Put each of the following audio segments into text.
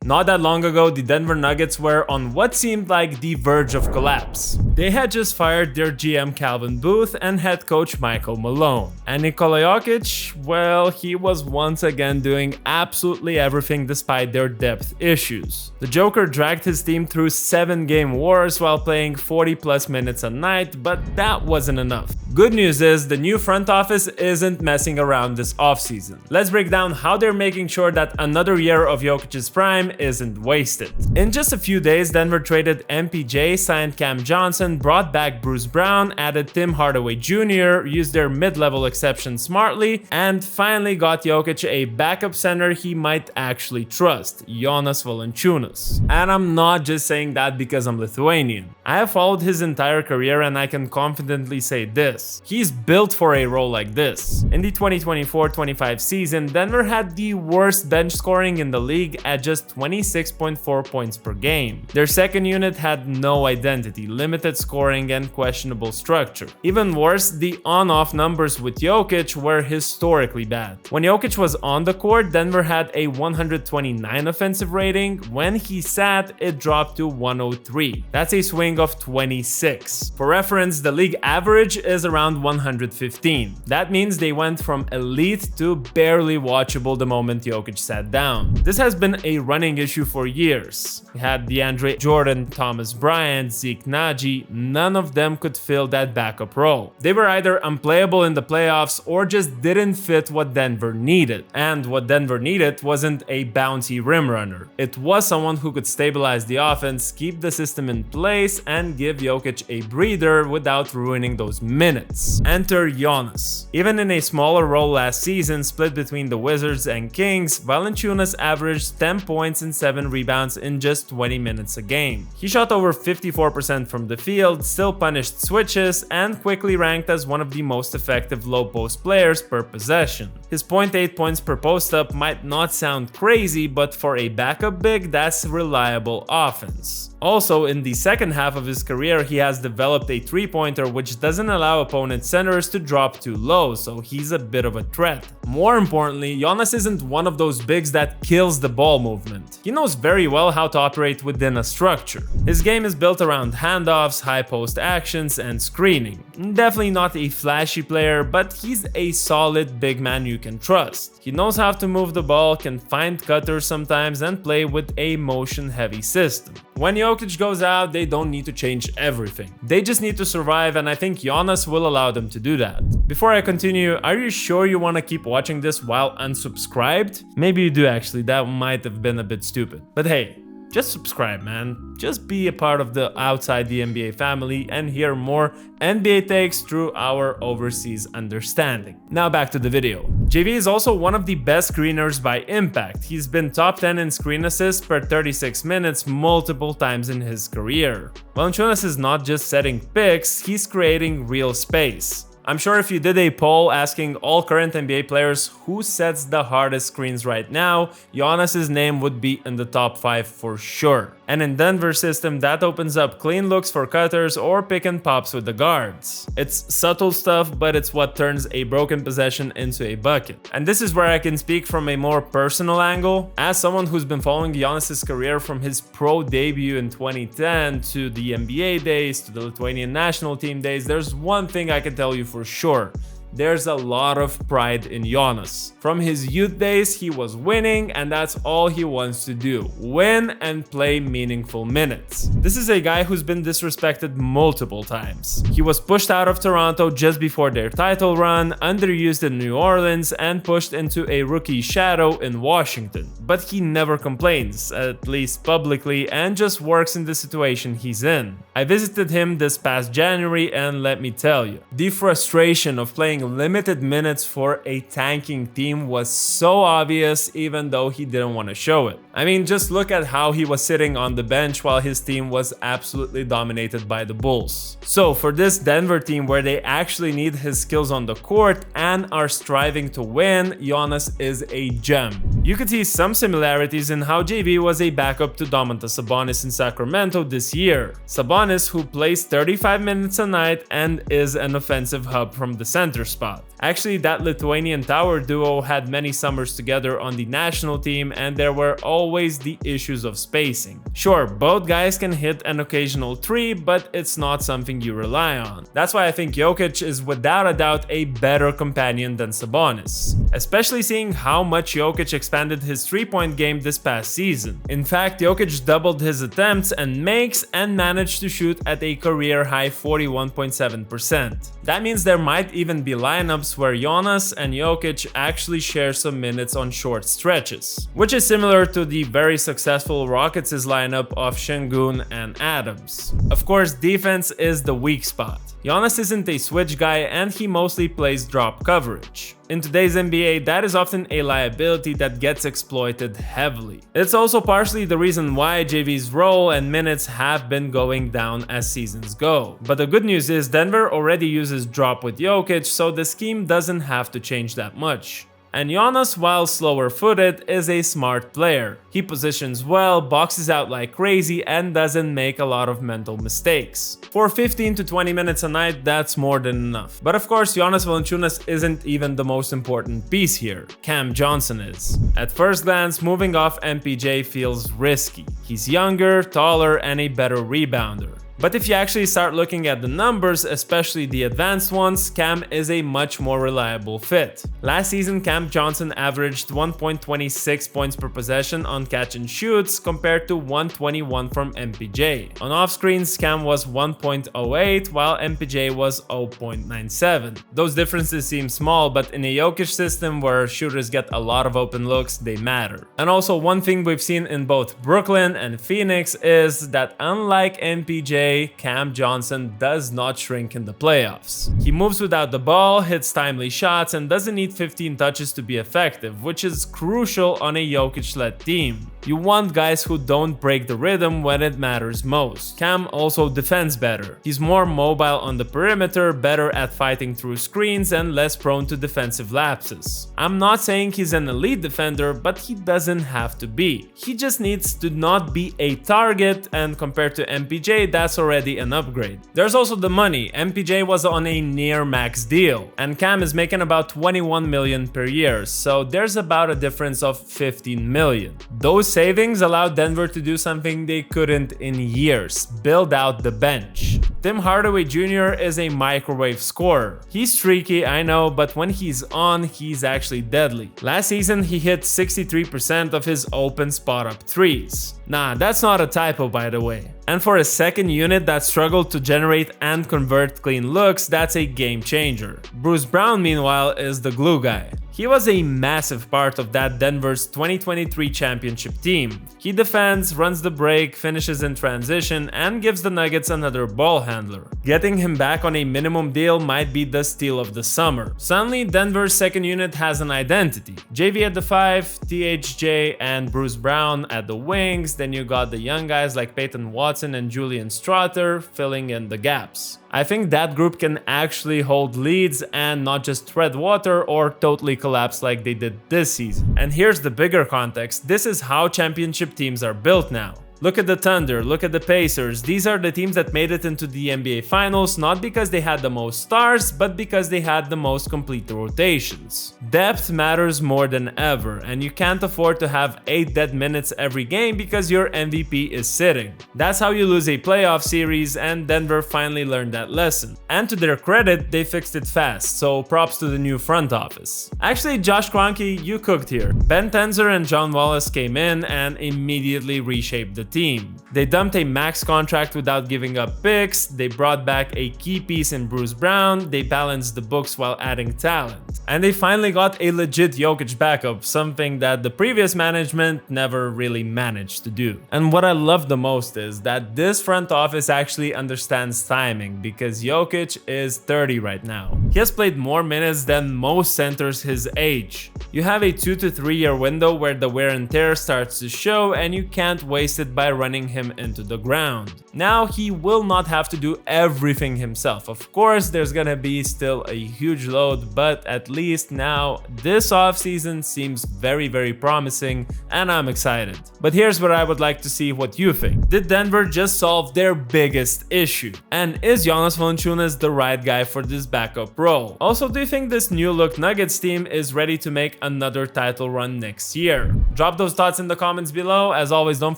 Not that long ago, the Denver Nuggets were on what seemed like the verge of collapse. They had just fired their GM Calvin Booth and head coach Michael Malone. And Nikola Jokic, well, he was once again doing absolutely everything despite their depth issues. The Joker dragged his team through 7-game wars while playing 40+ minutes a night, but that wasn't enough. Good news is the new front office isn't messing around this offseason. Let's break down how they're making sure that another year of Jokic's prime isn't wasted. In just a few days, Denver traded MPJ, signed Cam Johnson, brought back Bruce Brown, added Tim Hardaway Jr., used their mid-level exception smartly, and finally got Jokic a backup center he might actually trust, Jonas Valanciunas. And I'm not just saying that because I'm Lithuanian. I have followed his entire career and I can confidently say this: he's built for a role like this. In the 2024-25 season, Denver had the worst bench scoring in the league at just 26.4 points per game. Their second unit had no identity, limited scoring and questionable structure. Even worse, the on-off numbers with Jokic were historically bad. When Jokic was on the court, Denver had a 129 offensive rating. When he sat, it dropped to 103. That's a swing of 26. For reference, the league average is around 115. That means they went from elite to barely watchable the moment Jokic sat down. This has been a running issue for years. We had DeAndre Jordan, Thomas Bryant, Zeke Naji. None of them could fill that backup role. They were either unplayable in the playoffs or just didn't fit what Denver needed. And what Denver needed wasn't a bouncy rim runner. It was someone who could stabilize the offense, keep the system in place, and give Jokic a breather without ruining those minutes. Enter Jonas. Even in a smaller role last season, split between the Wizards and Kings, Valanciunas averaged 10 points and 7 rebounds in just 20 minutes a game. He shot over 54% from the field, still punished switches, and quickly ranked as one of the most effective low post players per possession. His 0.8 points per post-up might not sound crazy, but for a backup big, that's reliable offense. Also, in the second half of his career, he has developed a three-pointer which doesn't allow opponent centers to drop too low, so he's a bit of a threat. More importantly, Jonas isn't one of those bigs that kills the ball movement. He knows very well how to operate within a structure. His game is built around handoffs, high post actions, and screening. Definitely not a flashy player, but he's a solid big man you can trust. He knows how to move the ball, can find cutters sometimes, and play with a motion-heavy system. When Jokic goes out, they don't need to change everything. They just need to survive, and I think Jonas will allow them to do that. Before I continue, are you sure you want to keep watching this while unsubscribed? Maybe you do actually, that might have been a bit stupid. But hey, just subscribe, man. Just be a part of the Outside the NBA family and hear more NBA takes through our overseas understanding. Now back to the video. JV is also one of the best screeners by impact. He's been top 10 in screen assists per 36 minutes multiple times in his career. Valanciunas is not just setting picks, he's creating real space. I'm sure if you did a poll asking all current NBA players who sets the hardest screens right now, Jonas' name would be in the top 5 for sure. And in Denver's system, that opens up clean looks for cutters or pick and pops with the guards. It's subtle stuff, but it's what turns a broken possession into a bucket. And this is where I can speak from a more personal angle. As someone who's been following Jonas' career from his pro debut in 2010 to the NBA days, to the Lithuanian national team days, there's one thing I can tell you for sure. There's a lot of pride in Jonas. From his youth days, he was winning, and that's all he wants to do: win and play meaningful minutes. This is a guy who's been disrespected multiple times. He was pushed out of Toronto just before their title run, underused in New Orleans, and pushed into a rookie shadow in Washington. But he never complains, at least publicly, and just works in the situation he's in. I visited him this past January, and let me tell you, the frustration of playing limited minutes for a tanking team was so obvious, even though he didn't want to show it. I mean, just look at how he was sitting on the bench while his team was absolutely dominated by the Bulls. So for this Denver team where they actually need his skills on the court and are striving to win, Jonas is a gem. You could see some similarities in how JV was a backup to Domantas Sabonis in Sacramento this year. Sabonis, who plays 35 minutes a night and is an offensive hub from the center spot. Actually, that Lithuanian tower duo had many summers together on the national team, and there were always the issues of spacing. Sure, both guys can hit an occasional three, but it's not something you rely on. That's why I think Jokic is without a doubt a better companion than Sabonis, especially seeing how much Jokic expanded his three-point game this past season. In fact, Jokic doubled his attempts and makes and managed to shoot at a career-high 41.7%. That means there might even be lineups where Giannis and Jokic actually share some minutes on short stretches, which is similar to the very successful Rockets' lineup of Şengün and Adams. Of course, defense is the weak spot. Giannis isn't a switch guy and he mostly plays drop coverage. In today's NBA, that is often a liability that gets exploited heavily. It's also partially the reason why JV's role and minutes have been going down as seasons go. But the good news is Denver already uses drop with Jokic, so the scheme doesn't have to change that much. And Giannis, while slower-footed, is a smart player. He positions well, boxes out like crazy, and doesn't make a lot of mental mistakes. For 15 to 20 minutes a night, that's more than enough. But of course, Jonas Valanciunas isn't even the most important piece here. Cam Johnson is. At first glance, moving off MPJ feels risky. He's younger, taller, and a better rebounder. But if you actually start looking at the numbers, especially the advanced ones, Cam is a much more reliable fit. Last season, Cam Johnson averaged 1.26 points per possession on catch and shoots compared to 121 from MPJ. On off screens, Cam was 1.08 while MPJ was 0.97. Those differences seem small, but in a Jokic system where shooters get a lot of open looks, they matter. And also, one thing we've seen in both Brooklyn and Phoenix is that unlike MPJ, Cam Johnson does not shrink in the playoffs. He moves without the ball, hits timely shots, and doesn't need 15 touches to be effective, which is crucial on a Jokic-led team. You want guys who don't break the rhythm when it matters most. Cam also defends better. He's more mobile on the perimeter, better at fighting through screens, and less prone to defensive lapses. I'm not saying he's an elite defender, but he doesn't have to be. He just needs to not be a target, and compared to MPJ, that's already an upgrade. There's also the money. MPJ was on a near max deal, and Cam is making about 21 million per year, so there's about a difference of 15 million. Those savings allowed Denver to do something they couldn't in years: build out the bench. Tim Hardaway Jr. is a microwave scorer. He's streaky, I know, but when he's on, he's actually deadly. Last season, he hit 63% of his open spot-up threes. Nah, that's not a typo, by the way. And for a second unit that struggled to generate and convert clean looks, that's a game changer. Bruce Brown, meanwhile, is the glue guy. He was a massive part of that Denver's 2023 championship team. He defends, runs the break, finishes in transition, and gives the Nuggets another ball handler. Getting him back on a minimum deal might be the steal of the summer. Suddenly, Denver's second unit has an identity. JV at the 5, THJ and Bruce Brown at the wings, then you got the young guys like Peyton Watson and Julian Strawther filling in the gaps. I think that group can actually hold leads and not just tread water or totally collapse like they did this season. And here's the bigger context: this is how championship teams are built now. Look at the Thunder, look at the Pacers. These are the teams that made it into the NBA Finals not because they had the most stars, but because they had the most complete rotations. Depth matters more than ever, and you can't afford to have 8 dead minutes every game because your MVP is sitting. That's how you lose a playoff series, and Denver finally learned that lesson. And to their credit, they fixed it fast, so props to the new front office. Actually, Josh Kroenke, you cooked here. Ben Tenzer and John Wallace came in and immediately reshaped the team. They dumped a max contract without giving up picks, they brought back a key piece in Bruce Brown, they balanced the books while adding talent. And they finally got a legit Jokic backup, something that the previous management never really managed to do. And what I love the most is that this front office actually understands timing, because Jokic is 30 right now. He has played more minutes than most centers his age. You have a 2 to 3 year window where the wear and tear starts to show, and you can't waste it by running him into the ground. Now he will not have to do everything himself. Of course, there's gonna be still a huge load, but at least now this offseason seems very promising, and I'm excited. But here's where I would like to see what you think. Did Denver just solve their biggest issue? And is Jonas Valanciunas the right guy for this backup role. Also, do you think this new look Nuggets team is ready to make another title run next year? Drop those thoughts in the comments below. As always, don't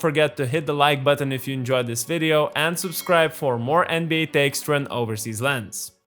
forget to hit the like button if you enjoyed this video and subscribe for more NBA takes through an overseas lens.